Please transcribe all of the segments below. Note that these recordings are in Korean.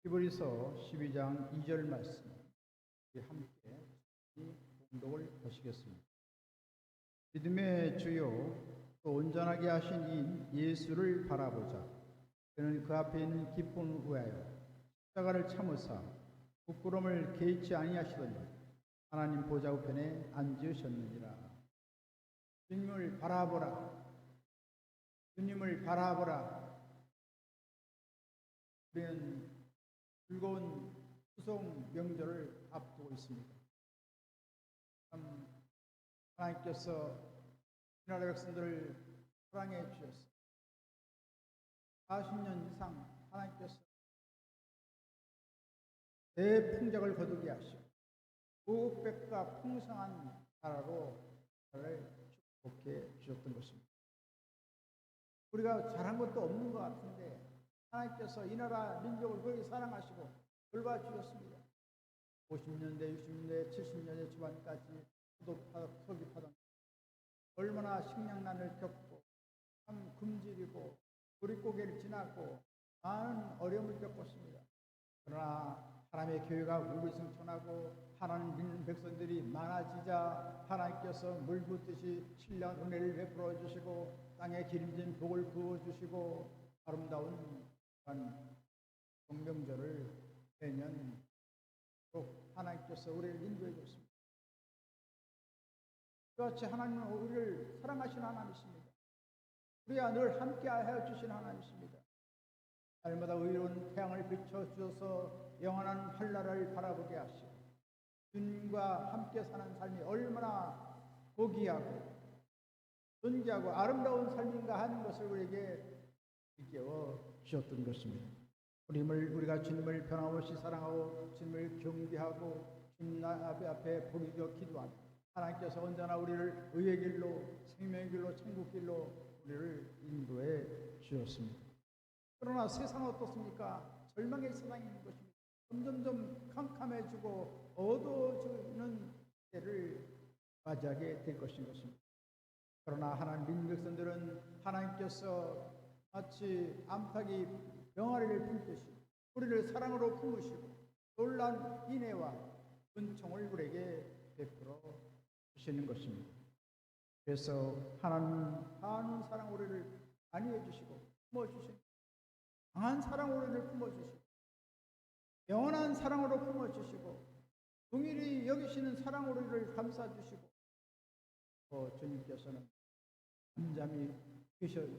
히브리서 12장 2절 말씀 함께 봉독을 하시겠습니다. 믿음의 주요 또 온전하게 하신 이 예수를 바라보자. 그는 그 앞에 있는 기쁨을 위하여 십자가를 참으사 부끄러움을 개의치 아니하시더니 하나님 보좌 우편에 앉으셨느니라. 주님을 바라보라. 주님을 바라보라. 우리는 즐거운 추석 명절을 앞두고 있습니다. 하나님께서 이 나라 백성들을 사랑해 주셨습니다. 40년 이상 하나님께서 대풍작을 거두게 하시고 무백과 풍성한 나라로 나라를 축복해 주셨던 것입니다. 우리가 잘한 것도 없는 것 같은데 하나님께서 이 나라 민족을 그렇게 사랑하시고 돌봐주셨습니다. 50년대, 60년대, 70년대 초반까지 서기파던 얼마나 식량난을 겪고 참 굶주리고 보릿고개를 지났고 많은 어려움을 겪었습니다. 그러나 하나님의 교회가 울부짖천하고 하나님 믿는 백성들이 많아지자 하나님께서 물붓듯이 신령한 은혜를 베풀어 주시고 땅에 기름진 복을 부어주시고 아름다운 성명절을 매년 꼭 하나님께서 우리를 인도해 줬습니다. 그렇지 하나님은 우리를 사랑하시는 하나님이십니다. 우리와 늘 함께 하여 주시는 하나님이십니다. 날마다 의로운 태양을 비춰주셔서 영원한 한나라를 바라보게 하시고 주님과 함께 사는 삶이 얼마나 고귀하고 존귀하고 아름다운 삶인가 하는 것을 우리에게 일깨워 주셨던 것입니다. 우리가 주님을 변함없이 사랑하고 주님을 경배하고 주님 앞에 부르짖어 기도하며 하나님께서 언제나 우리를 의의 길로 생명의 길로 천국 길로 우리를 인도해 주셨습니다. 그러나 세상은 어떻습니까? 절망의 세상이 있는 것입니다. 점점점 캄캄해지고 어두워지는 때를 맞이하게 될 것입니다. 그러나 하나님 믿는 백성들은 하나님께서 마치 암탉이 병아리를 품듯이 우리를 사랑으로 품으시고 놀라운 인애와 은총을 우리에게 베풀어 주시는 것입니다. 그래서 하나님은 많은 사랑 우리를 안위해 주시고 품어주시고 강한 사랑 우리를 품어주시고 영원한 사랑으로 품어주시고 긍휼히 여기시는 사랑 우리를 감싸주시고 주님께서는 잠잠히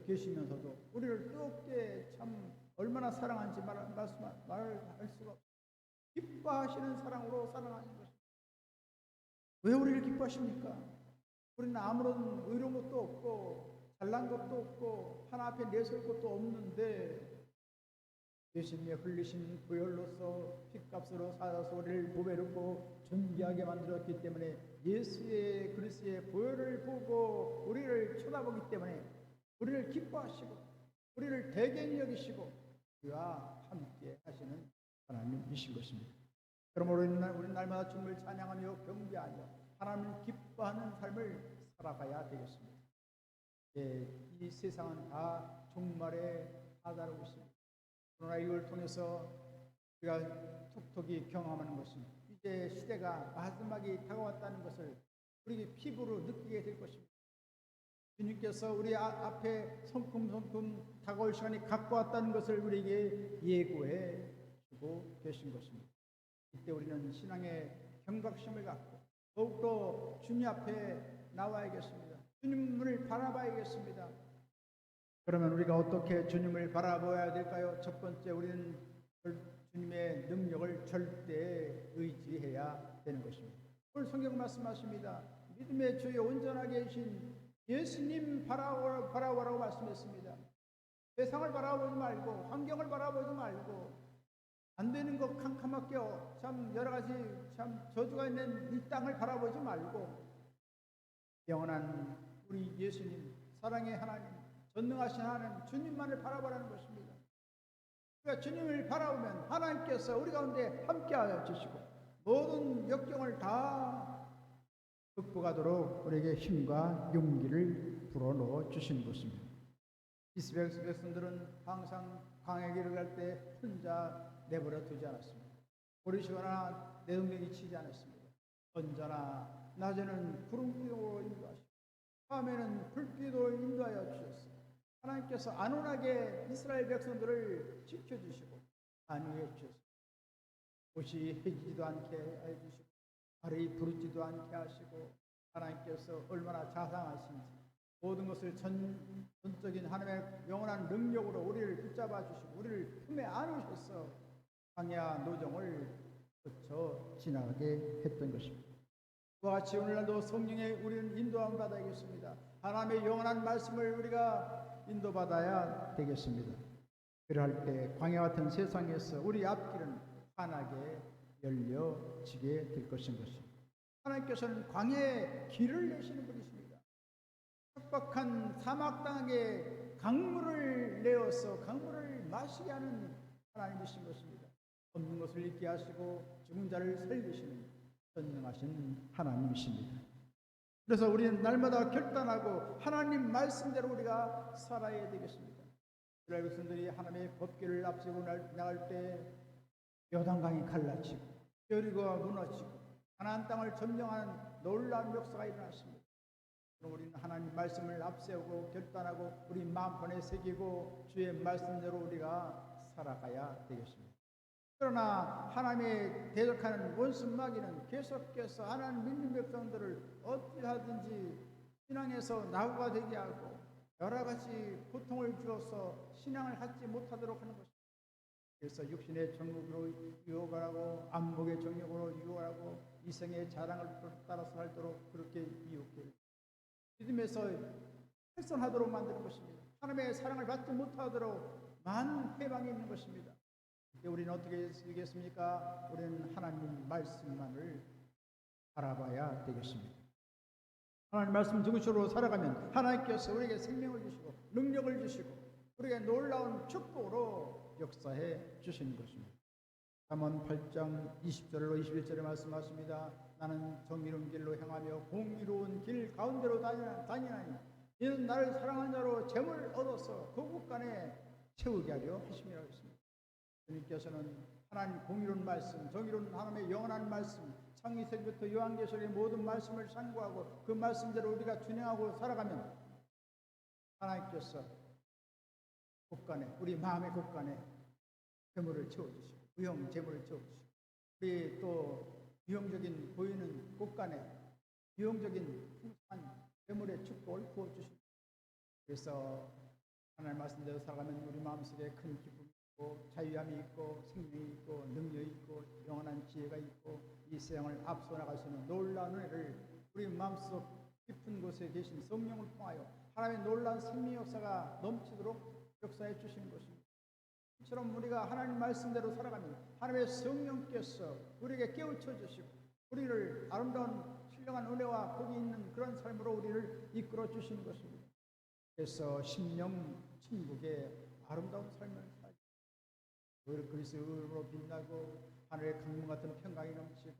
계시면서도 우리를 뜨겁게 참 얼마나 사랑하는지 말할 수가 없어요. 기뻐하시는 사랑으로 사랑하는 것입니다. 왜 우리를 기뻐하십니까? 우리는 아무런 의로운 것도 없고 잘난 것도 없고 하나 앞에 내설 것도 없는데 예수님이 흘리신 보혈로서 핏값으로 사서 우리를 보배롭고 존귀하게 만들었기 때문에 예수의 그리스도의 보혈을 보고 우리를 쳐다보기 때문에 우리를 기뻐하시고 우리를 대견히 여기시고 우리와 함께 하시는 하나님이신 것입니다. 그러므로 우리는 날마다 주님을 찬양하며 경배하며 하나님을 기뻐하는 삶을 살아가야 되겠습니다. 이 세상은 다 종말에 다다르고 있습니다. 그러나 이걸 통해서 우리가 톡톡히 경험하는 것은 이제 시대가 마지막이 다가왔다는 것을 우리 피부로 느끼게 될 것입니다. 주님께서 우리 앞에 성큼성큼 다가올 시간이 갖고 왔다는 것을 우리에게 예고해 주고 계신 것입니다. 이때 우리는 신앙의 경각심을 갖고 더욱더 주님 앞에 나와야겠습니다. 주님을 바라봐야겠습니다. 그러면 우리가 어떻게 주님을 바라봐야 될까요? 첫 번째 우리는 주님의 능력을 절대 의지해야 되는 것입니다. 오늘 성경 말씀하십니다. 믿음의 주에 온전하게 계신 예수님 바라보라고 말씀했습니다. 세상을 바라보지 말고 환경을 바라보지 말고 안 되는 것 캄캄하게 참 여러 가지 참 저주가 있는 이 땅을 바라보지 말고 영원한 우리 예수님 사랑의 하나님 전능하신 하나님 주님만을 바라보라는 것입니다. 우리가 주님을 바라보면 하나님께서 우리 가운데 함께하여 주시고 모든 역경을 다 극복하도록 우리에게 힘과 용기를 불어넣어 주시는 것입니다. 이스라엘 백성들은 항상 광야 길을 갈 때 혼자 내버려 두지 않았습니다. 오르시거나 내동댕이 치지 않았습니다. 언제나 낮에는 구름기로 인도하시고 밤에는 불기로 인도하여 주셨습니다. 하나님께서 안온하게 이스라엘 백성들을 지켜주시고 안위해 주셨습니다. 옷이 해지지도 않게 해주시고 발이 부르지도 않게 하시고 하나님께서 얼마나 자상하신지 모든 것을 전적인 하나님의 영원한 능력으로 우리를 붙잡아 주시고 우리를 품에 안으셔서 광야 노정을 거쳐 지나가게 했던 것입니다. 그와 같이 오늘날도 성령의 우리는 인도함을 받아야겠습니다. 하나님의 영원한 말씀을 우리가 인도받아야 되겠습니다. 그럴 때 광야 같은 세상에서 우리 앞길은 환하게 열려지게 될 것입니다. 하나님께서는 광야에 길을 내시는 분이십니다. 척박한 사막 땅에 강물을 내어서 강물을 마시게 하는 하나님이신 것입니다. 없는 것을 있게 하시고 죽은 자를 살리시는 전능하신 하나님이십니다. 그래서 우리는 날마다 결단하고 하나님 말씀대로 우리가 살아야 되겠습니다. 이스라엘 백성들이 하나님의 법궤를 앞세우고 나갈 때 요단강이 갈라지고 여리고가 무너지고 가나안 땅을 점령하는 놀라운 역사가 일어났습니다. 그럼 우리는 하나님 말씀을 앞세우고 결단하고 우리 마음판에 새기고 주의 말씀대로 우리가 살아가야 되겠습니다. 그러나 하나님의 대적하는 원수 마귀는 계속해서 하나님 믿는 백성들을 어떻게 하든지 신앙에서 낙오가 되게 하고 여러 가지 고통을 주어서 신앙을 갖지 못하도록 하는 것입니다. 그래서 육신의 정욕으로 유혹을 하고 안목의 정욕으로 유혹을 하고 이성의 자랑을 따라서 살도록 그렇게 유혹해요. 믿음에서 훼손하도록 만드는 것입니다. 하나님의 사랑을 받지 못하도록 많은 해방이 있는 것입니다. 우리는 어떻게 되겠습니까? 우리는 하나님 말씀만을 바라봐야 되겠습니다. 하나님 말씀 중심으로 살아가면 하나님께서 우리에게 생명을 주시고 능력을 주시고 우리에게 놀라운 축복으로 역사해 주시는 것입니다. 잠언 8장 20절로 21절에 말씀하십니다. 나는 정의로운 길로 행하며 공의로운 길 가운데로 다니나니 이는 나를 사랑하는 자로 재물을 얻어서 그 곳간에 채우게 하려 하심이라고 했습니다. 주님께서는 하나님 공의로운 말씀, 정의로운 하나님의 영원한 말씀, 창세기부터 요한계시록의 모든 말씀을 상고하고 그 말씀대로 우리가 준행하고 살아가면 하나님께서 곳간에 우리 마음의 곳간에 재물을 채워주시고 유형 재물을 채워주시고 우리 또 유형적인 보이는 곳간에 유형적인 풍성한 재물의 축복을 부어주십니다. 그래서 하나님 말씀대로 살아가면 우리 마음속에 큰 기쁨이 있고 자유함이 있고 생명이 있고 능력이 있고 영원한 지혜가 있고 이 세상을 앞서 나갈 수 있는 놀라운 은혜를 우리 마음속 깊은 곳에 계신 성령을 통하여 하나님의 놀라운 생명 역사가 넘치도록 역사해 주시는 것입니다. 이처럼 우리가 하나님 말씀대로 살아가면 하나님의 성령께서 우리에게 깨우쳐 주시고 우리를 아름다운 신령한 은혜와 복이 있는 그런 삶으로 우리를 이끌어 주시는 것입니다. 그래서 심령 천국의 아름다운 삶을 살고 그리스도로 빛나고 하늘의 강문 같은 평강이 넘치고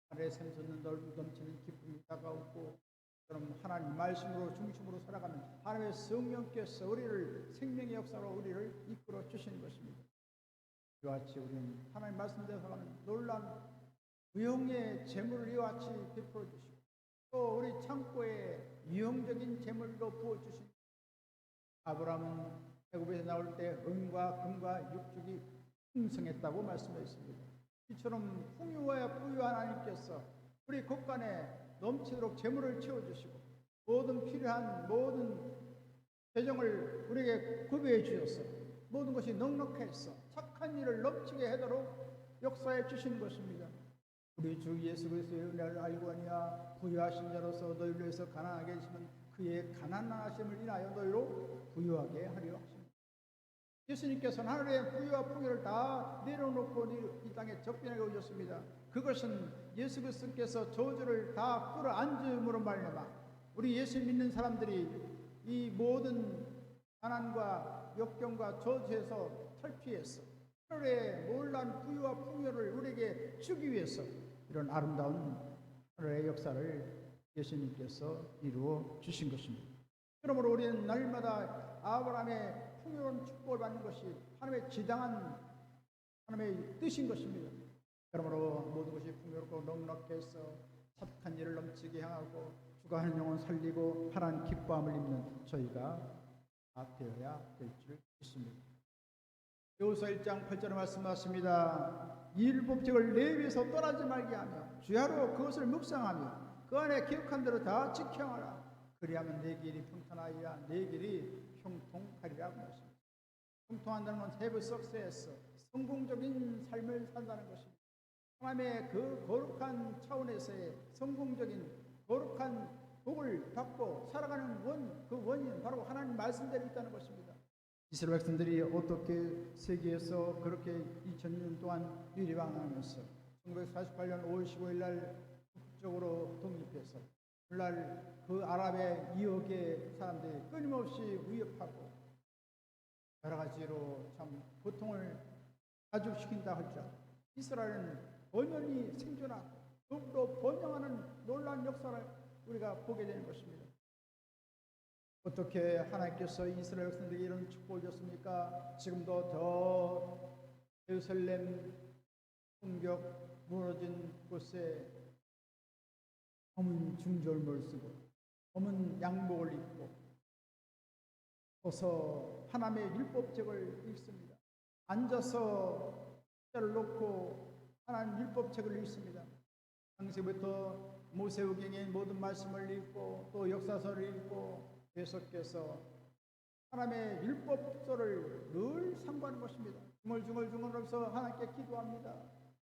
하늘의 샘솟는 넘치는 기쁨이 다가오고 그럼 하나님 말씀으로 중심으로 살아가면 하나님의 성령께서 우리를 생명의 역사로 우리를 이끌어 주시는 것입니다. 이와 같이 우리는 하나님 말씀대로 살아가면 놀라운 유형의 재물을 이와 같이 베풀어 주시고 또 우리 창고에 유형적인 재물도 부어 주시고 아브라함은 애굽에서 나올 때 은과 금과 육축이 풍성했다고 말씀하셨습니다. 이처럼 풍요와 부유한 하나님께서 우리 곳간에 넘치도록 재물을 채워주시고 모든 필요한 모든 재정을 우리에게 구비해 주셔서 모든 것이 넉넉해서 착한 일을 넘치게 하도록 역사해 주시는 것입니다. 우리 주 예수 그리스도의 은혜를 알고 하니라 부유하신 자로서 너희를 위해서 가난하게 하시면 그의 가난하심을 인하여 너희로 부유하게 하려 하십니다. 예수님께서는 하늘의 부유와 풍요를 다 내려놓고 이 땅에 접견하게 오셨습니다. 그것은 예수 그리스도께서 저주를 다 끌어안음으로 말미암아 우리 예수 믿는 사람들이 이 모든 가난과 역경과 저주에서 탈피해서 하늘의 놀라운 부유와 풍요를 우리에게 주기 위해서 이런 아름다운 하늘의 역사를 예수님께서 이루어 주신 것입니다. 그러므로 우리는 날마다 아브라함의 풍요로운 축복을 받는 것이 하나님의 지당한 하나님의 뜻인 것입니다. 그러므로 모든 것이 풍요롭고 넉넉해서 착한 일을 넘치게 향하고 주가하는 영혼 살리고 하나님 기뻐함을 입는 저희가 다 되어야 될 줄 믿습니다. 여호수아 1장 8절에 말씀하십니다. 이 율법책을 내 입에서 떠나지 말게 하며 주야로 그것을 묵상하며 그 안에 기억한 대로 다 지켜하라. 그리하면 내 길이 평탄하리라. 내 길이 형통하리라고 말씀합니다. 형통한다는 건 have success, 성공적인 삶을 산다는 것입니다. 하나님의 그 거룩한 차원에서의 성공적인 거룩한 복을 받고 살아가는 그 원인 바로 하나님 말씀대로 있다는 것입니다. 이스라엘 백성들이 어떻게 세계에서 그렇게 2000년 동안 유리방황하면서 1948년 5월 15일 날 국적으로 독립해서 그날 그 아랍의 2억 개의 사람들이 끊임없이 위협하고 여러 가지로 참 고통을 가중시킨다 할지라도 이스라엘은 번연히 생존하고 더욱더 번영하는 놀라운 역사를 우리가 보게 되는 것입니다. 어떻게 하나님께서 이스라엘 백성들에게 이런 축복을 줬습니까? 지금도 더 예루살렘 성벽 무너진 곳에 검은 중절모를 쓰고 검은 양복을 입고 서서 하나님의 율법책을 읽습니다. 앉아서 숫자를 놓고 하나님 율법책을 읽습니다. 창세부터 모세오경의 모든 말씀을 읽고 또 역사서를 읽고 계속해서 하나님의 율법서를 늘 상고하는 것입니다. 중얼중얼중얼하면서 하나님께 기도합니다.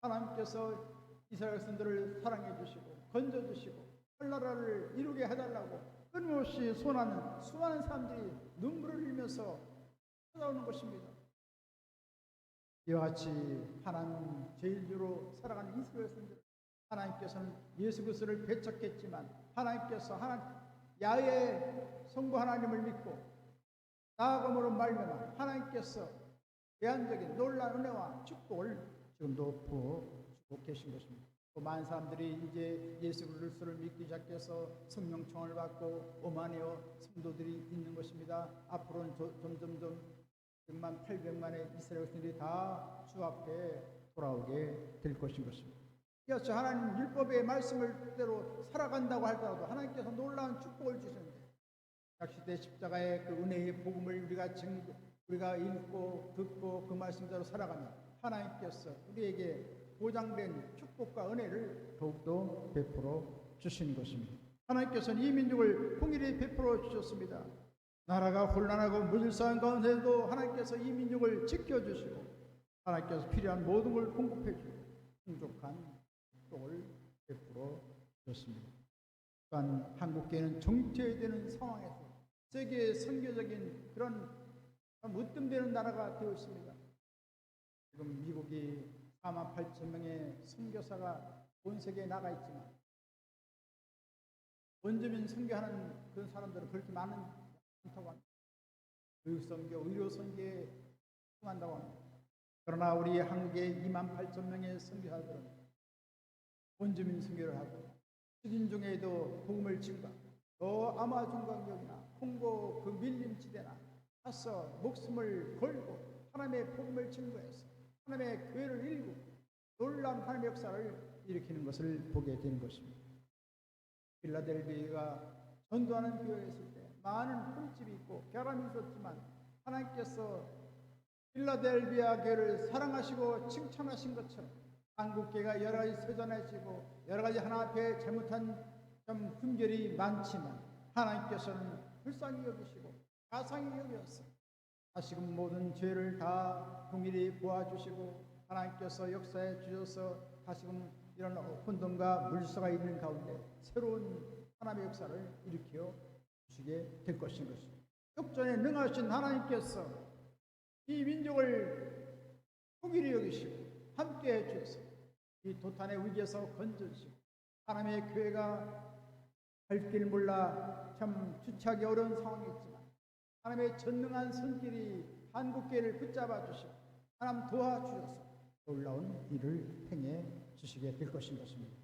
하나님께서 이스라엘 백성들을 사랑해 주시고 건져 주시고 할 나라를 이루게 해달라고 끊임없이 소원하는 수많은 사람들이 눈물을 흘리면서 찾아오는 것입니다. 이와 같이 하나님 제일주로 살아가는 이스라엘 백성들, 하나님께서는 예수 그리스도를 배척했지만 하나님께서 야훼 성부 하나님을 믿고 나아감으로 말미암아 하나님께서 대안적인 놀라운 은혜와 축복을 지금도 부어주고 계신 것입니다. 또 많은 사람들이 이제 예수 그리스도를 믿기 시작해서 성령청을 받고 오만이어 성도들이 있는 것입니다. 앞으로는 점점점 100만, 800만의 이스라엘 백성들이 다 주 앞에 돌아오게 될 것인 것입니다. 이어서 하나님 율법의 말씀을 그대로 살아간다고 할지라도 하나님께서 놀라운 축복을 주시는데 약시대 십자가의 그 은혜의 복음을 우리가 읽고 듣고 그 말씀대로 살아가면 하나님께서 우리에게 보장된 축복과 은혜를 더욱더 베풀어 주시는 것입니다. 하나님께서는 이 민족을 통일히 베풀어 주셨습니다. 나라가 혼란하고 무질서한 가운데도 하나님께서 이 민족을 지켜주시고 하나님께서 필요한 모든 걸 공급해 주고 풍족한 축복을 베풀어 주셨습니다. 또한 한국교회는 정체해야 되는 상황에서 세계의 선교적인 그런 으뜸되는 나라가 되어 있습니다. 지금 미국이 4만 8천 명의 선교사가 온 세계에 나가 있지만 원주민 선교하는 그런 사람들은 그렇게 많다고 합니다. 교육선교, 의료선교에 통한다고 합니다. 그러나 우리 한국의 2만 8천 명의 선교사들은 원주민 선교를 하고 식인종에도 복음을 증거, 또 아마존 강경이나 콩고 그 밀림지대나 가서 목숨을 걸고 하나님의 복음을 증거해서 하나님의 교회를 일구고 놀라운 하나님의 역사를 일으키는 것을 보게 되는 것입니다. 필라델비아가 전도하는 교회에 있을 때 많은 흠집이 있고 결함이 있었지만 하나님께서 필라델비아 교회를 사랑하시고 칭찬하신 것처럼 한국교회가 여러 가지 세전하시고 여러 가지 하나 앞에 잘못한 흠결이 많지만 하나님께서는 불쌍히 여기시고 가상히 여겨서 다시금 모든 죄를 다 동일히 보아주시고 하나님께서 역사에 주셔서 다시금 이런 혼돈과 물서가 있는 가운데 새로운 하나님의 역사를 일으켜 주시게 될 것인 것입니다. 역전에 능하신 하나님께서 이 민족을 통일히 여기시고 함께해 주셔서 이 도탄의 위기에서 건져주시고 하나님의 교회가 갈 길 몰라 참 주체하기 어려운 상황이 있지만 하나님의 전능한 손길이 한국교회를 붙잡아 주시고 하나님 도와주셔서 놀라운 일을 행해 주시게 될 것인 것입니다.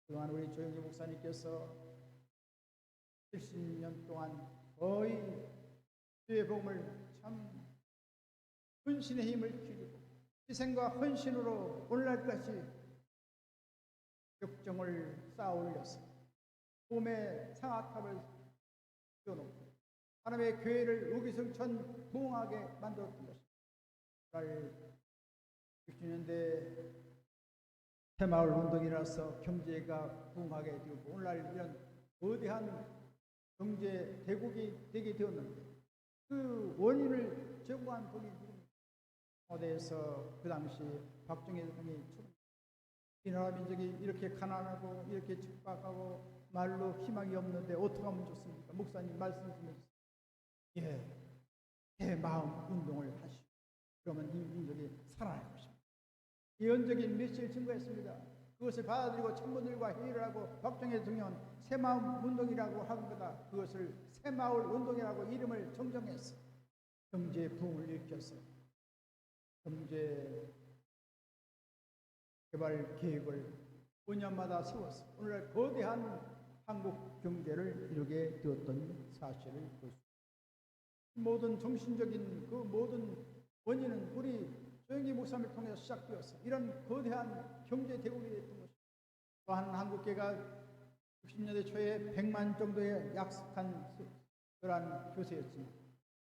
그동안 우리 조영기 목사님께서 70년 동안 거의 주의 복음을 참 헌신의 힘을 기리고 희생과 헌신으로 오늘날까지 격정을 쌓아 올려서 몸의 상아탑을 세워놓고 하나님의 교회를 우기성천 부흥하게 만들었던 것입니다. 60년대 새마을 운동이라서 경제가 부흥하게 되고 오늘날 이런 거대한 경제 대국이 되게 되었는데 그 원인을 제공한 분이 어디에서 그 당시 박정희 대통령이 이 나라 민족이 이렇게 가난하고 이렇게 척박하고 말로 희망이 없는데 어떻게 하면 좋습니까? 목사님 말씀 좀 해주세요. 제 마음 운동을 하시오. 그러면 이 민족이 살아날 것입니다. 예언적인 메시지를 증거했습니다. 그것을 받아들이고 천문들과 회의를 하고 박정희 대통령은 새마을 운동이라고 한 거다. 그것을 새마을 운동이라고 이름을 정정했어. 경제 부흥을 일으켰어. 경제 개발 계획을 5년마다 세웠어. 오늘날 거대한 한국 경제를 이루게 되었던 사실을 볼 수 있습니다. 모든 정신적인 그 모든 원인은 우리 조영기 목사님을 통해서 시작되었어. 이런 거대한 경제 대국이 됐던 것입니다. 또한 한국계가 60년대 초에 100만 정도의 약속한 그러한 교세였지만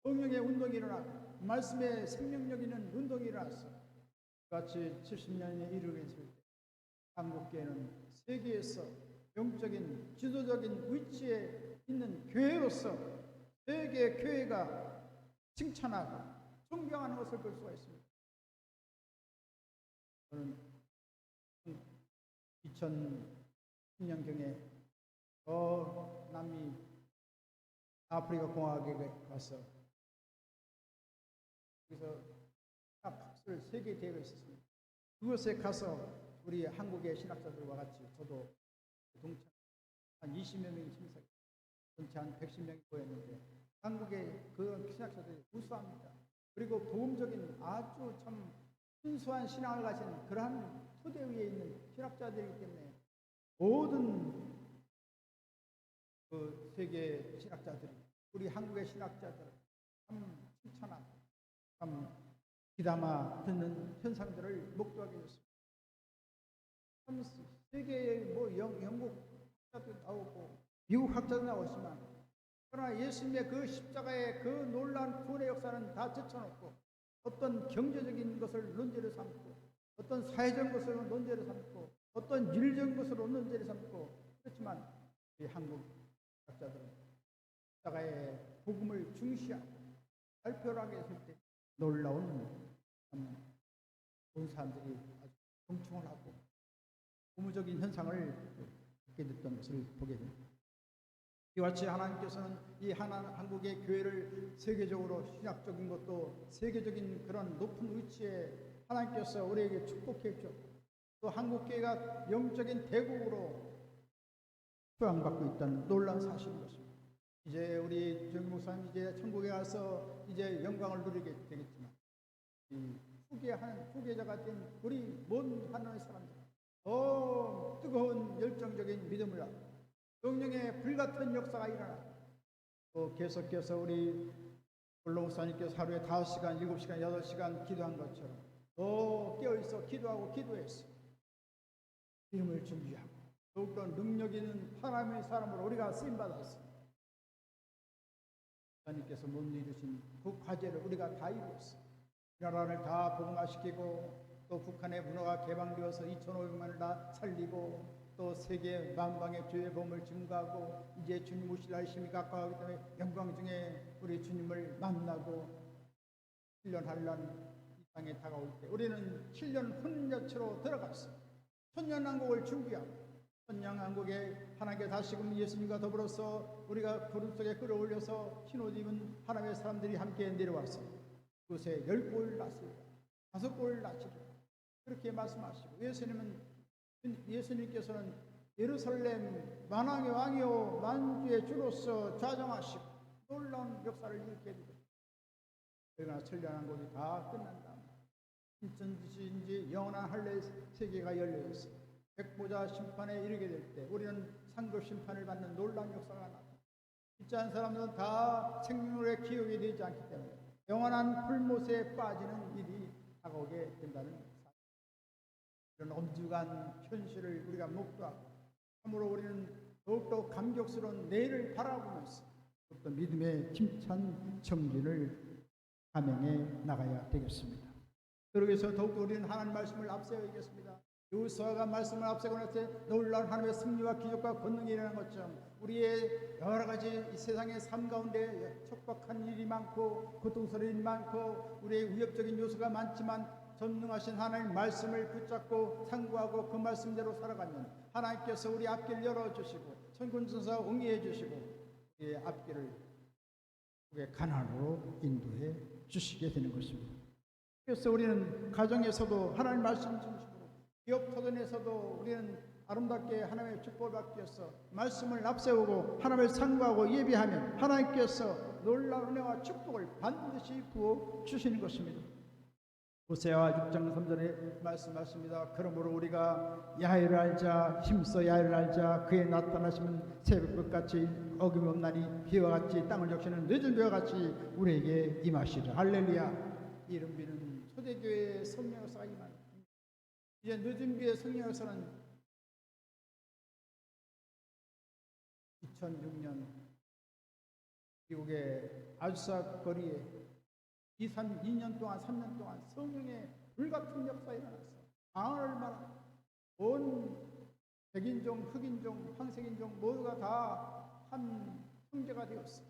성령의 운동이 일어나고 말씀의 생명력 있는 운동이 일어났어. 같이 70년에 이르게 있을 때 한국계는 세계에서 영적인 지도적인 위치에 있는 교회로서 세계 교회가 칭찬하고 존경하는 것을 볼 수가 있습니다. 저는 2010년경에 남미 아프리카 공화국에 가서 거기서 학술 세계 대회가 있었습니다. 그곳에 가서 우리 한국의 신학자들과 같이 저도 동참 한 20여 명이 참석, 전체 한 110명이 모였는데 한국의 그런 신학자들이 우수합니다. 그리고 도움적인 아주 참 순수한 신앙을 가진 그러한 토대 위에 있는 신학자들이기 때문에 모든 그 세계 신학자들이 우리 한국의 신학자들을 참 칭찬하고 참 귀담아 듣는 현상들을 목도하게 됐습니다. 참 세계의 영국 학자도 나오고 미국 학자도 나오지만 그러나 예수님의 그 십자가의 그 놀라운 구원의 역사는 다 제쳐놓고 어떤 경제적인 것을 논제로 삼고 어떤 사회적인 것을 논제로 삼고 어떤 윤리적인 것으로 논제로 삼고 그렇지만 이 한국 학자들은 십자가의 복음을 중시하고 발표를 하게 했을 때 놀라운 본 사람들이 아주 경청을 하고 고무적인 현상을 갖게 됐던 것을 보게 됩니다. 이와 같이 하나님께서는 이 한국의 교회를 세계적으로 신학적인 것도 세계적인 그런 높은 위치에 하나님께서 우리에게 축복해 주셨고 또 한국교회가 영적인 대국으로 수양받고 있다는 놀라운 사실인 것입니다. 이제 우리 정기 목사님 이제 천국에 가서 이제 영광을 누리게 되겠지만 이 후계자가 된 우리 모든 하나님의 사람들 더 뜨거운 열정적인 믿음을 하고 성령의 불같은 역사가 일어나고 또 계속해서 우리 본로 목사님께서 하루에 5시간, 7시간, 8시간 기도한 것처럼 더 깨어있어 기도하고 기도했어. 이름을 준비하고 더욱더 능력 있는 하나님의 사람으로 우리가 쓰임받았어. 목사님께서 못 이루신 그 과제를 우리가 다 이루었어. 이 나라를 다 복음화시키고 또 북한의 문화가 개방되어서 2,500만을 다 살리고 또 세계 만방의 주의 복음을 증거하고 이제 주님 오실 날이 심히 가까워하기 때문에 영광 중에 우리 주님을 만나고 7년 한란 이 땅에 다가올 때 우리는 7년 혼연자치로 들어갔어. 천년왕국을 준비하고 천년왕국에 하나님께 다시금 예수님과 더불어서 우리가 구름 속에 끌어올려서 흰옷 입은 하나님의 사람들이 함께 내려왔어. 그곳에 10꼴 낳습니다. 5꼴 낳으리라. 그렇게 말씀하시고 예수님께서는 예루살렘 만왕의 왕이요 만주의 주로서 좌정하시고 놀라운 역사를 일으키게 되고 그러나 천년왕국이 다 끝난 다음 인천지인지 영원한 할례 세계가 열려있어 백보자 심판에 이르게 될 때 우리는 상급 심판을 받는 놀라운 역사가 나타납니다. 믿지 않은 사람들은 다 생명의 기업이 되지 않기 때문에 영원한 불못에 빠지는 일이 다가오게 된다는 사실. 이런 엄중한 현실을 우리가 목도하고 참으로 우리는 더욱더 감격스러운 내일을 바라보면서 더욱더 믿음의 힘찬 정진을 감행해 나가야 되겠습니다. 그러기 위해서 더욱더 우리는 하나님 말씀을 앞세워야겠습니다. 여호수아가 말씀을 앞세우고 났을 때 놀라운 하나님의 승리와 기적과 권능이 일어난 것처럼 우리의 여러 가지 이 세상의 삶 가운데 척박한 일이 많고 고통스러운 일이 많고 우리의 위협적인 요소가 많지만 전능하신 하나님 말씀을 붙잡고 상고하고 그 말씀대로 살아가면 하나님께서 우리 앞길 열어주시고 천군천사 응리해 주시고 우리의 앞길을 우리의 가난으로 인도해 주시게 되는 것입니다. 그래서 우리는 가정에서도 하나님 말씀 중심으로 기업 토론에서도 우리는 아름답게 하나님의 축복을 받기 위해서 말씀을 앞세우고 하나님을 상고하고 예비하면 하나님께서 놀라운 은혜와 축복을 반드시 부어 주시는 것입니다. 호세아 6장 3절에 말씀하십니다. 그러므로 우리가 야훼를 알자, 힘써 야훼를 알자. 그의 나타나시면 새벽빛같이 어김없나니 비와 같이 땅을 적시는 늦은 비와 같이 우리에게 임하시리라. 할렐루야. 이른 비는 초대교회의 성령 역사가 임하는, 이제 늦은 비의 성령 역사는 2006년 미국의 아주사 거리에 2년 동안 3년 동안 성령의 불같은 역사가 일어났어. 얼마나 온 백인종, 흑인종, 황색인종 모두가 다 한 형제가 되었어.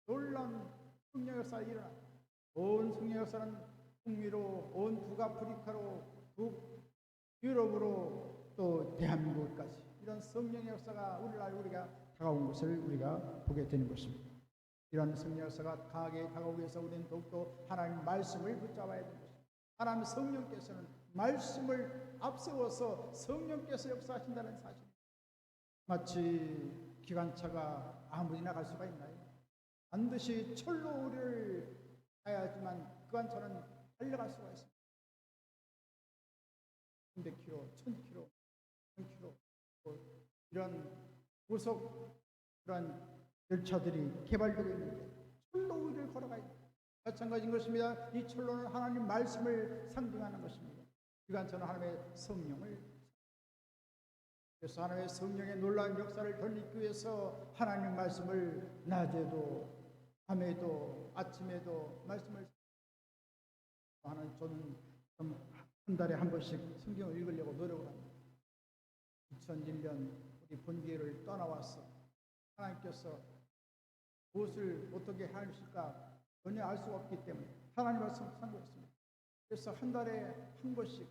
놀라운 성령 역사가 일어났어. 온 성령 역사는 북미로, 온 북아프리카로, 북유럽으로 또 대한민국까지 이런 성령의 역사가 우리가 다가온 것을 우리가 보게 되는 것입니다. 이런 성령 역사가 강하게 다가오기 위해서 우리는 더욱더 하나님 말씀을 붙잡아야 되는 것입니다. 하나님 성령께서는 말씀을 앞세워서 성령께서 역사하신다는 사실. 마치 기관차가 아무리나 갈 수가 있나요? 반드시 철로 우리를 가야지만 기관차는 달려갈 수가 있습니다. 300km, 1000km, 1000km 이런 고속 그런 열차들이 개발되고 있는데 철로 우리를 걸어가야 됩니다. 마찬가지인 것입니다. 이 철로는 하나님 말씀을 상징하는 것입니다. 기관차는 하나님의 성령을, 그래서 하나님의 성령의 놀라운 역사를 덧입기 위해서 하나님 말씀을 낮에도 밤에도 아침에도 말씀을 하는, 저는 한 달에 한 번씩 성경을 읽으려고 노력을 합니다. 2001년 우리 본교회를 떠나왔어. 하나님께서 무엇을 어떻게 하실까 전혀 알 수가 없기 때문에 하나님 말씀을 상고했습니다. 그래서 한 달에 한 번씩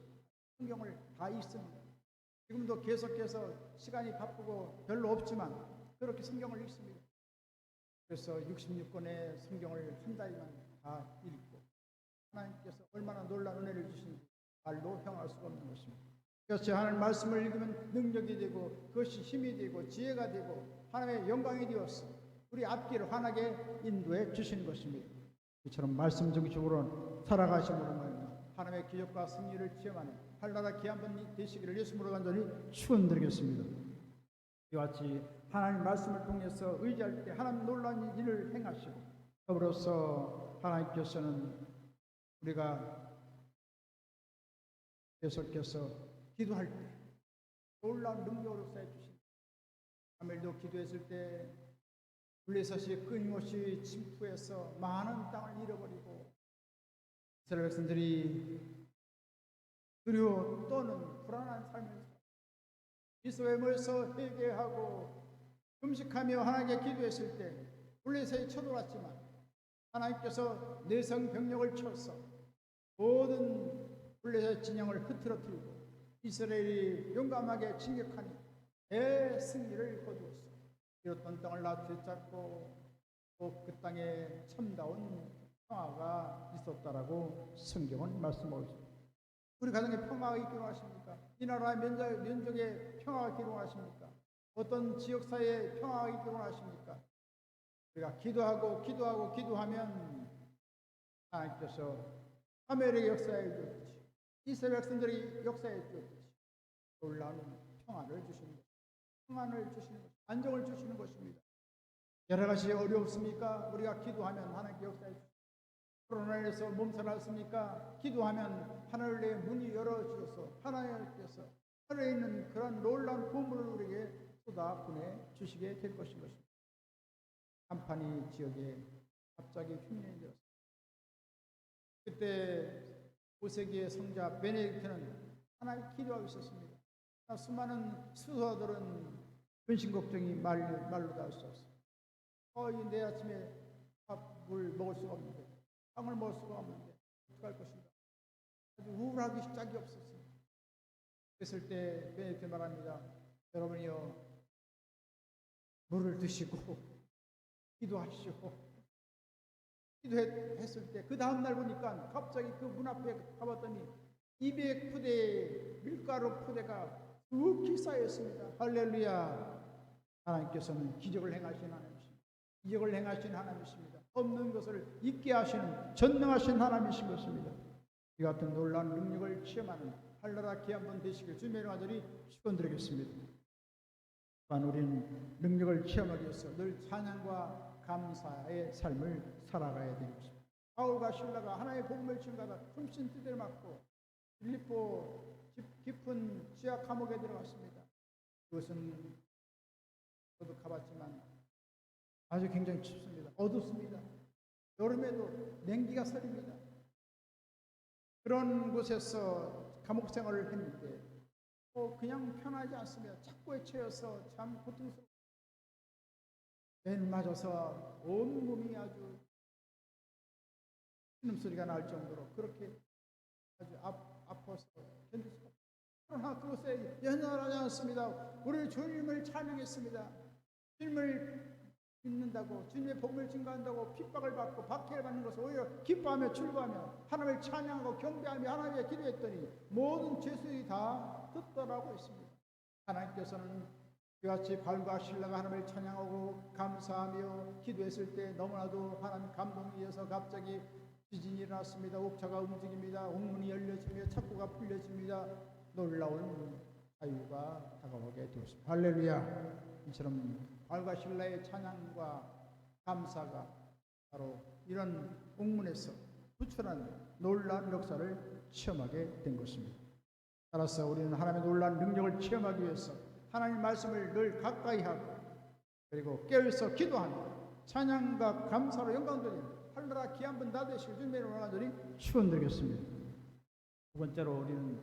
성경을 다 읽습니다. 지금도 계속해서 시간이 바쁘고 별로 없지만 그렇게 성경을 읽습니다. 그래서 66권의 성경을 한 달이면 다 읽고 하나님께서 얼마나 놀라운 은혜를 주시는지 말로 형할 수가 없는 것입니다. 그래서 하나님 말씀을 읽으면 능력이 되고 그것이 힘이 되고 지혜가 되고 하나님의 영광이 되어서 우리 앞길을 환하게 인도해 주시는 것입니다. 이처럼 말씀 중심으로 살아가심으로 말미암아 하나님의 기적과 승리를 체험하는 할나라 귀한 분이 되시기를 예수님으로 간절히 축원드리겠습니다. 이와 같이 하나님 말씀을 통해서 의지할 때 하나님 놀라운 일을 행하시고 더불어서 하나님께서는 우리가 계속해서 기도할 때 놀라운 능력으로 역사해 주십니다. 사무엘도 기도했을 때 블레셋이 끊임없이 침투해서 많은 땅을 잃어버리고 이스라엘 백성들이 두려워 떠는 불안한 삶을 살았습니다. 미스바에 모여서 회개하고 금식하며 하나님께 기도했을 때 블레셋이 쳐들어왔지만 하나님께서 내성 병력을 쳐서 모든 블레셋 진영을 흐트러뜨리고 이스라엘이 용감하게 진격하니 대승리를 거두었어. 잃었던 땅을 다 되찾고 또 그 땅에 참다운 평화가 있었다라고 성경은 말씀하고 있습니다. 우리 가정에 평화가 있기를 원하십니까? 이 나라의 민족의 평화가 있기를 원하십니까? 어떤 지역사회에 평화가 있기를 원하십니까? 우리가 기도하면 하나님께서 사무엘에게 역사해 주었듯이 이스라엘 백성들이 역사해 주었듯이 놀라운 평화를 주시는 것, 평안을 주시는 것, 안정을 주시는 것입니다. 여러 가지 어렵습니까? 우리가 기도하면 하나님께 역사해 주십니다. 코로나에서 몸살났습니까? 기도하면 하늘의 문이 열어주셔서 하나님께서 하늘에 있는 그런 놀라운 보물을 우리에게 쏟아 보내주시게 될 것인 것입니다. 한파니 지역에 갑자기 흉년이 들었습니다. 그때 5세기의 성자 베네딕트는 하나님 기도하고 있었습니다. 수많은 수도사들은 근심 걱정이 말로 다 할 수 없어요. 내 아침에 밥을 먹을 수가 없는데, 빵을 먹을 수가 없는데 어떡할 것인가. 아주 우울하기 짝이 없었어요. 그랬을 때 베네딕트 말합니다. 여러분이요, 물을 드시고 기도하시오. 기도했을 때 그 다음날 보니까 갑자기 그 문 앞에 가봤더니 200푸대의 밀가루 포대가 둑히 쌓였습니다. 할렐루야. 하나님께서는 기적을 행하신 하나님이십니다. 기적을 행하신 하나님이십니다. 없는 것을 있게 하시는 전능하신 하나님이신 것입니다. 이 같은 놀라운 능력을 체험하는 할나라 귀한분 되시길 주님의 이름으로 축원드리겠습니다. 또한 우리는 능력을 체험하기 위해서 늘 찬양과 감사의 삶을 살아가야 되는 것입니다. 바울과 실라가 하나님의 복음을 증가하다 품신 뜻대로 맞고 빌립보 깊은 지하 감옥에 들어갔습니다. 그것은 저도 가봤지만 아주 굉장히 춥습니다. 어둡습니다. 여름에도 냉기가 서립니다. 그런 곳에서 감옥 생활을 했는데 그냥 편하지 않습니다. 착고에 채여서 참 고통스럽습니다. 맨 맞아서 온 몸이 아주 신음소리가 날 정도로 그렇게 아주 아파서 견딜 수가 없습니다. 그러나 그곳에 연연하지 않습니다. 우리 주님을 찬양했습니다. 주님을 믿는다고, 주님의 복음을 증거한다고 핍박을 받고 박해를 받는 것을 오히려 기뻐하며 출구하며 하나님을 찬양하고 경배하며 하나님께 기도했더니 모든 죄수들이 다 듣더라고 했습니다. 하나님께서는 그같이 바울과 실라가 하나님을 찬양하고 감사하며 기도했을 때 너무나도 하나님 감동이 이어서 갑자기 지진이 일어났습니다. 옥차가 움직입니다. 옥문이 열려지며 착고가 풀려집니다. 놀라운 자유가 다가오게 되었습니다. 할렐루야. 이처럼 바울과 실라의 찬양과 감사가 바로 이런 옥문에서 부출한 놀라운 역사를 체험하게 된 것입니다. 따라서 우리는 하나님의 놀라운 능력을 체험하기 위해서 하나님의 말씀을 늘 가까이 하고 그리고 깨어있어 기도하며 찬양과 감사로 영광 돌리는 할나라 귀한 분 다 되시길 주님의 이름으로 원하노니 축원드리겠습니다. 두 번째로 우리는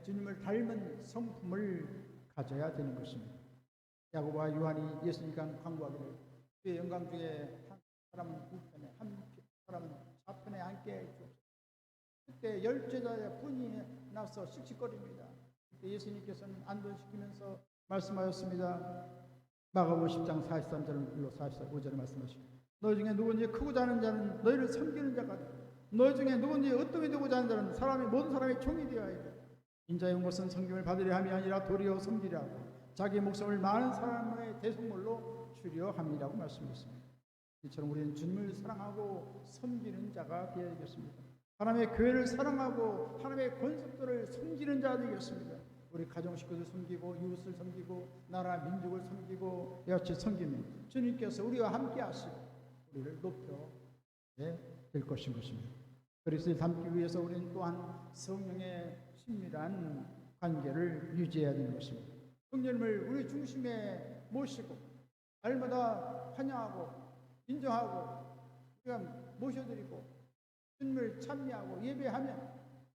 주님을 닮은 성품을 가져야 되는 것입니다. 야고보와 요한이 예수님과 광고하기를 주의 영광 중에 한 사람은 우편에 한 사람은 좌편에 앉게 주옵소서. 그때 10제자의 분이 나서 씩씩거립니다. 그때 예수님께서는 안도시키면서 말씀하였습니다. 마가복음 10장 43절로 45절을 말씀하십니다. 너희 중에 누구든지 크고 작은 자는 너희를 섬기는 자가 되고 너희 중에 누구든지 어떻게 되고자 하는 자는 모든 사람의 종이 되어야 돼. 인자의 온 것은 섬김을 받으려 함이 아니라 도리어 섬기려 하고 자기 목숨을 많은 사람의 대속물로 주려 함이라고 말씀했습니다. 이처럼 우리는 주님을 사랑하고 섬기는 자가 되어야겠습니다. 하나님의 교회를 사랑하고 하나님의 권속들을 섬기는 자가 되겠습니다. 우리 가정 식구들 섬기고 이웃을 섬기고 나라 민족을 섬기고 이같이 섬기면 주님께서 우리와 함께 하시고 우리를 높여 될 것인 것입니다. 그리스도를 닮기 위해서 우리는 또한 성령의 친밀한 관계를 유지해야 되는 것입니다. 성령님을 우리 중심에 모시고 날마다 환영하고 인정하고 우리가 모셔드리고 주님을 찬미하고 예배하면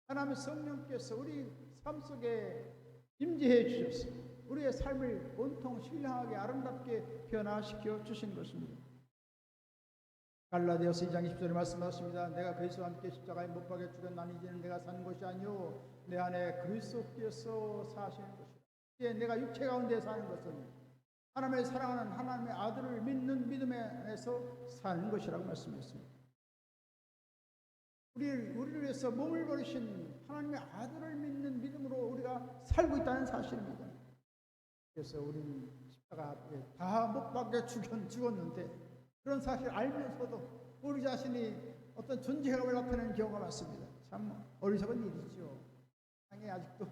하나님의 성령께서 우리 삶 속에 임재해 주셔서 우리의 삶을 온통 신령하게 아름답게 변화시켜 주신 것입니다. 갈라디아서 2장 10절에 말씀하십니다. 내가 그리스도와 함께 십자가에 못 박혀 죽었나니 이제는 내가 사는 것이 아니요 내 안에 그리스도께서 사시는 것이다. 이제 내가 육체 가운데 사는 것은 하나님을 사랑하는 하나님의 아들을 믿는 믿음에 안에서 사는 것이라고 말씀했습니다. 우리를 위해서 몸을 버리신 하나님의 아들을 믿는 믿음으로 우리가 살고 있다는 사실입니다. 그래서 우리는 십자가 앞에 다 못 박혀 죽었는데 그런 사실을 알면서도 우리 자신이 어떤 존재감을 나타내는 경우가 많습니다. 참 어리석은 일이죠. 세상에 아직도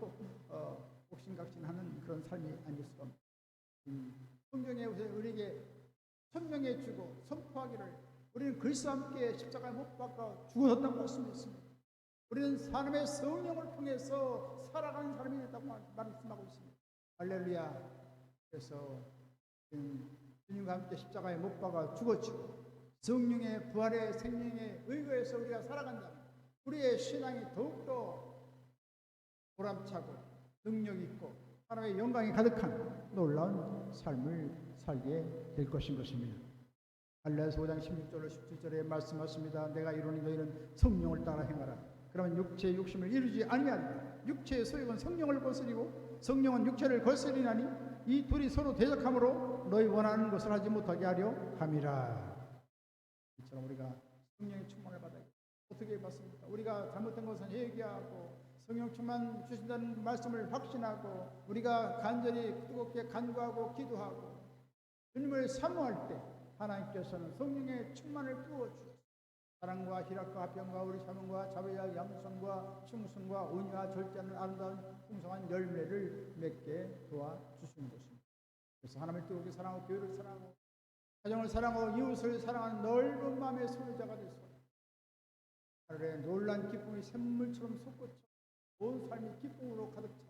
옥신각신하는 그런 삶이 아닐 수가 없습니다. 성경에 우리에게 천명해 주고 선포하기를 우리는 그리스도와 함께 십자가에 못 박아 죽었다고 말씀했습니다. 우리는 사람의 성령을 통해서 살아가는 사람이 됐다고 말씀하고 있습니다. 할렐루야. 그래서 주님과 함께 십자가에 못 박아 죽었죠. 성령의 부활의 생명에 의거해서 우리가 살아간다면 우리의 신앙이 더욱더 보람차고 능력 있고 하나님의 영광이 가득한 놀라운 삶을 살게 될 것입니다. 갈라디아서 5장 16절로 17절에 말씀하십니다. 내가 이루니 너희는 성령을 따라 행하라. 그러면 육체의 욕심을 이루지 아니하리라. 육체의 소욕은 성령을 거스리고 성령은 육체를 거스리나니 이 둘이 서로 대적함으로 너희 원하는 것을 하지 못하게 하려 함이라. 이처럼 우리가 성령의 충만을 받아야 어떻게 받습니까? 우리가 잘못된 것은 회개하고 성령 충만 주신다는 말씀을 확신하고 우리가 간절히 뜨겁게 간구하고 기도하고 주님을 사모할 때 하나님께서는 성령의 충만을 부어주셔서 사랑과 희락과 화평과 우리 사명과 자비와 양선과 충성과 온유와 절제하는 아름다운 풍성한 열매를 맺게 도와주시는 것입니다. 그래서 하나님을 뜨겁게 사랑하고 교회를 사랑하고 가정을 사랑하고 이웃을 사랑하는 넓은 마음의 소유자가 될 수 있습니다. 하늘에 놀란 기쁨이 샘물처럼 솟구쳐 온 삶이 기쁨으로 가득 차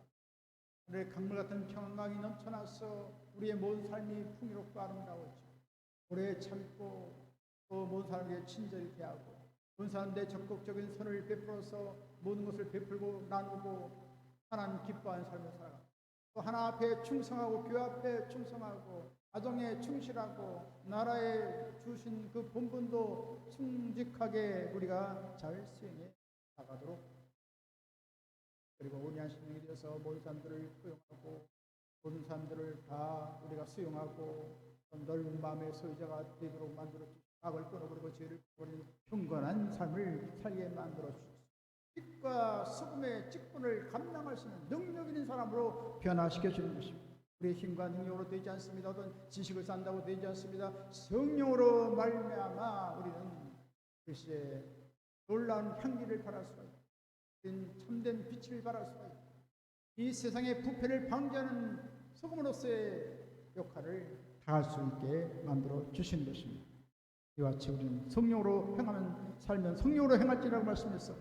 하늘에 강물 같은 평강이 넘쳐나서 우리의 모든 삶이 풍요롭고 아름다워져 오래 참고 또 모든 사람에게 친절히 대하고 모든 사람들의 적극적인 선을 베풀어서 모든 것을 베풀고 나누고 하나님 기뻐하는 삶을 살아가 또 하나 앞에 충성하고 교회 앞에 충성하고 가정에 충실하고 나라에 주신 그 본분도 충직하게 우리가 잘 수행해 나가도록 그리고 온유한 심령이 되어서 모든 사람들을 포용하고 모든 사람들을 다 우리가 수용하고 넓은 마음의 소유자가 되도록 만들어 주시고 악을 끊어버리고 죄를 버리는 경건한 삶을 살게 만들어 주시고 빛과 소금의 직분을 감당할 수 있는 능력 있는 사람으로 변화시켜 주는 것입니다. 우리의 힘과 능력으로 되지 않습니다. 어떤 지식을 쌓는다고 되지 않습니다. 성령으로 말미암아 우리는 그리스도의 놀라운 향기를 발할 수가 있고 참된 빛을 발할 수가 있고 이 세상의 부패를 방지하는 소금으로서의 역할을 다할 수 있게 만들어 주신 것입니다. 이와 같이 우리는 성령으로 살면 성령으로 행할지라고 말씀했어.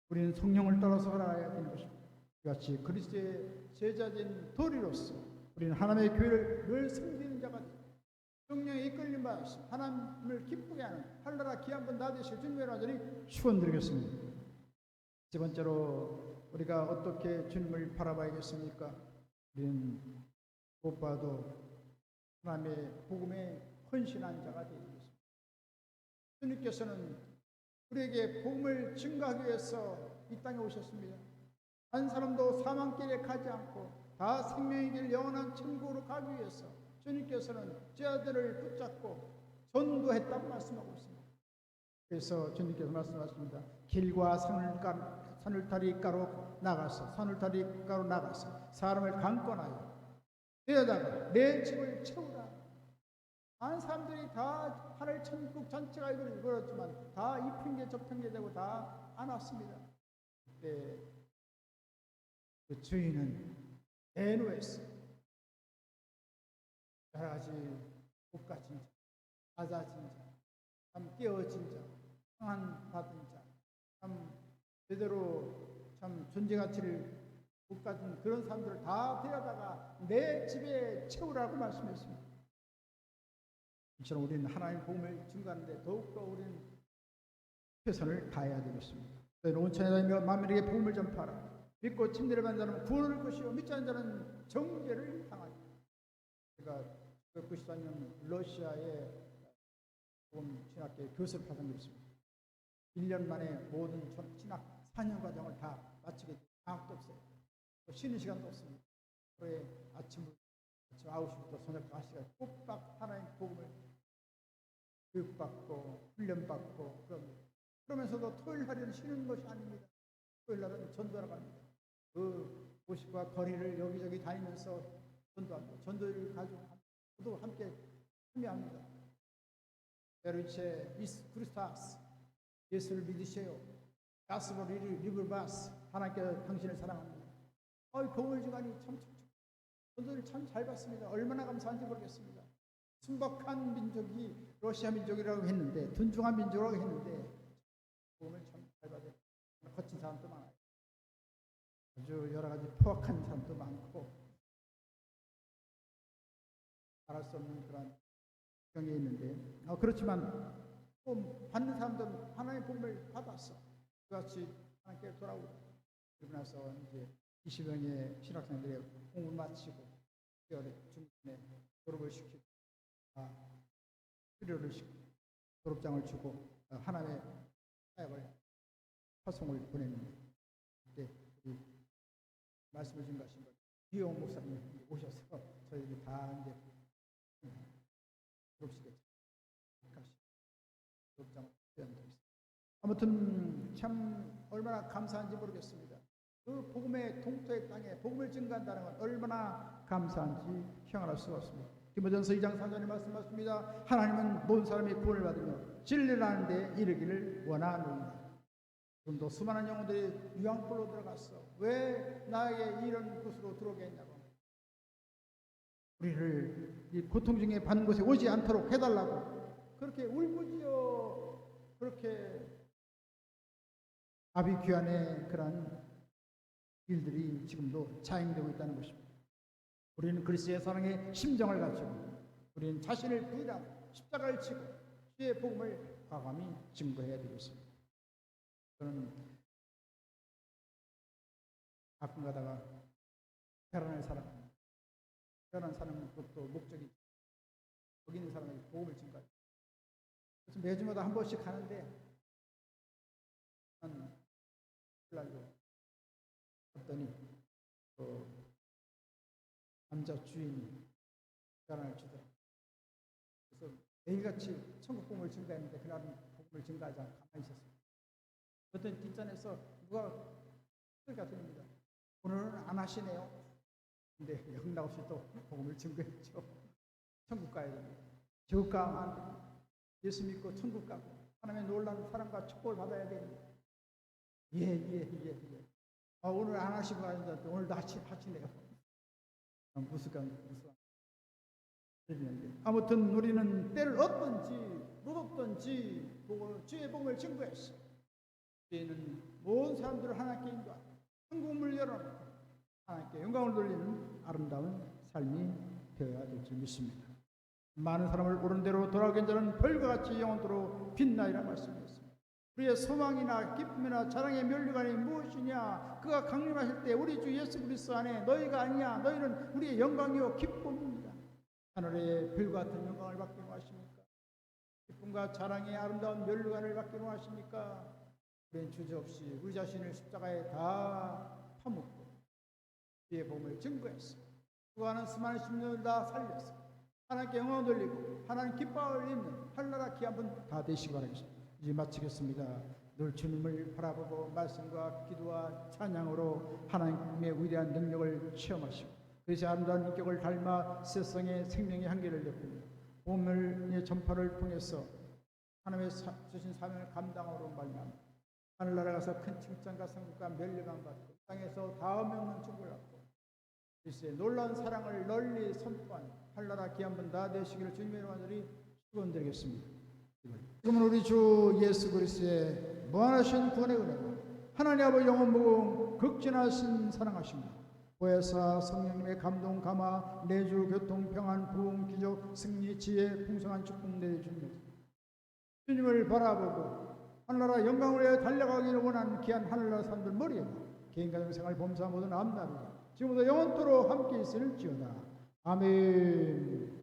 우리는 성령을 따라서 살아야 되는 것입니다. 이와 같이 그리스도의 제자된 도리로서 우리는 하나님의 교회를 늘 섬기는 자가 되고 성령의 이끌림 받으시 하나님을 기쁘게 하는 한나라 귀한 나 되실 주님의 나전이 축원드리겠습니다. 세 번째로 우리가 어떻게 주님을 바라봐야겠습니까? 우리는 무엇보다도 하나님의 복음에 헌신한 자가 되는 것입니다. 주님께서는 우리에게 복음을 증거하기 위해서 이 땅에 오셨습니다. 한 사람도 사망길에 가지 않고 다 생명의 길 영원한 천국으로 가기 위해서 주님께서는 제자들을 붙잡고 전도했다고 말씀하고 있습니다. 그래서 주님께서 말씀하십니다. 길과 산울타리가로 나가서 사람을 강권하여 데려다가 내 집을 채우라. 많은 사람들이 다 하늘 천국 전체가 이루어졌지만 다 이 핑계 저 핑계 되고 다 안 왔습니다. 그때 그 주인은 대노했어. 여러 가지 복가진 자, 낮아진 자, 참 깨어진 자, 상한 받은 자, 참 제대로 참 존재 가치를 못 가진 그런 사람들을 다 데려다가 내 집에 채우라고 말씀했습니다. 이처럼 우리는 하나님 복음을 증거하는데 더욱더 우리는 최선을 다해야 되겠습니다. 너희는 온천에 다니며 만민에게 복음을 전파하라. 믿고 침례를 받는 자는 구원을 얻을 것이요 믿지 않는 자는 정죄를 당하리라. 제가 1994년 러시아의 복음 신학계 교수를 받은 게 있습니다. 1년 만에 모든 신학 4년 과정을 다 마치게 돼요. 방학도 없어요. 쉬는 시간도 없습니다. 그래 아침 9시부터 저녁 5시까지 꼬박 하나님 복음을 교육받고 훈련받고 그러면서도 토요일 날에는 쉬는 것이 아닙니다. 토요일 날은 전도하러 갑니다. 그 도시과 거리를 여기저기 다니면서 전도합니다. 전도를 가지고 저도 함께 참여합니다. 베르체 미스 크리스타스 예수를 믿으세요. 가스로 리블바스 하나님께 당신을 사랑합니다. 동물 주간이 참 전도를 참 잘 받습니다. 얼마나 감사한지 모르겠습니다. 순박한 민족이 러시아 민족이라고 했는데, 둔중한 민족이라고 했는데, 복음을 참 잘 받아요. 거친 사람도 많아요. 아주 여러 가지 포악한 사람도 많고, 말할 수 없는 그런 경에 있는데, 그렇지만 또 받는 사람들은 하나님의 복음을 받았어. 그같이 하나님께 돌아오고, 그러고 나서 이제 20여 명의 신학생들의 공부를 마치고 10개월에 중간에 졸업을 시키고, 수료를 시키고 졸업장을 주고 하나님의 사역을 파송을 보냈는데, 그때 우리 말씀을 증가하신 이용 목사님이 오셔서 저희들이 다 이제 졸업식에 졸업장을 수여했습니다. 아무튼 참 얼마나 감사한지 모르겠습니다. 그 복음의 동토의 땅에 복음을 증가한다는 건 얼마나 감사한지 형언할 수가 없습니다. 디모데전서 2장 3절에 말씀하십니다. 하나님은 모든 사람이 구원을 받으며 진리를 아는 데 이르기를 원하노니라. 지금도 수많은 영혼들이 유황불로 들어갔어. 왜 나에게 이런 곳으로 들어오게 했냐고. 우리를 이 고통 중에 받는 곳에 오지 않도록 해달라고 그렇게 울부짖어 그렇게 아비규환의 그런 일들이 지금도 자행되고 있다는 것입니다. 우리는 그리스도의 사랑의 심정을 가지고 우리는 자신을 부인하고 십자가를 치고 주의 복음을 과감히 증거해야 되겠습니다. 저는 가끔 가다가 베란을 살아갑니다. 베란 사는 것도 목적이 거기 있는 사람에게 복음을 증거하죠. 그래서 매주마다 한 번씩 가는데 한 날도 갔더니 남자 주인이 베란을 주더라고요. 그래서 매일같이 천국 복음을 증가했는데 그날은 복음을 증가하지 않고 가만히 있었습니다. 그랬더니 뒷전에서 누가 소리가 들립니다. 오늘은 안 하시네요. 근데 흥나없이 또 복음을 증거했죠. 천국 가야 됩니다. 지옥 가면 안 됩니다. 예수 믿고 천국 가고 하나님의 놀라운 사랑과 축복을 받아야 됩니다. 예. 오늘 안 하시고 가는데 오늘도 하시네요. 무수한 들리는데 아무튼 우리는 때를 얻든지 못 얻든지 주의 복음을 증거했어. 우리는 모든 사람들을 하나님께 인도하고 천국문을 열어놓고 하나님께 영광을 돌리는 아름다운 삶이 되어야 될 줄 믿습니다. 많은 사람을 옳은 대로 돌아오게 한 자는 별과 같이 영원토록 빛나리라 말씀드렸습니다. 우리의 소망이나 기쁨이나 자랑의 면류관이 무엇이냐? 그가 강림하실 때 우리 주 예수 그리스도 안에 너희가 아니냐? 너희는 우리의 영광이요 기쁨입니다. 하늘의 별과 같은 영광을 받기로 하십니까? 기쁨과 자랑의 아름다운 면류관을 받기로 하십니까? 우리는 주저없이 우리 자신을 십자가에 다 파묻고 주의 복음을 증거했어. 수고하는 수많은 심령을 다 살렸어. 하나님께 영광을 돌리고 하나님 기뻐할 있는 한나라 귀한 분 다 되시기 바라겠습니다. 이제 마치겠습니다. 늘 주님을 바라보고 말씀과 기도와 찬양으로 하나님의 위대한 능력을 체험하시고 그것이 아름다운 인격을 닮아 세상의 생명의 한계를 엿봅니다. 오늘의 전파를 통해서 하나님의 주신 사명을 감당하러 말미암아 하늘나라 가서 큰 칭찬과 상급과 멸류관 받고 땅에서 다음 없는 축복을 받고 그리스도의 놀라운 사랑을 널리 선포한 한나라 귀한 분 다 되시기를 주님의 이름으로 간절히 축원드리겠습니다. 지금은 우리 주 예수 그리스도의 무한하신 구원의 은혜가 하나님 아버지 영원 무궁 극진하신 사랑하심과 보혜사 성령님의 감동 감화 내주 교통 평안 부흥 기적 승리 지혜 풍성한 축복 내주십니다. 주님을 바라보고 하늘나라 영광을 위해 달려가기를 원하는 귀한 하늘나라 사람들 머리에 개인 가정 생활 범사 모든 앞날이 지금부터 영원토록 함께 있을지어다. 아멘.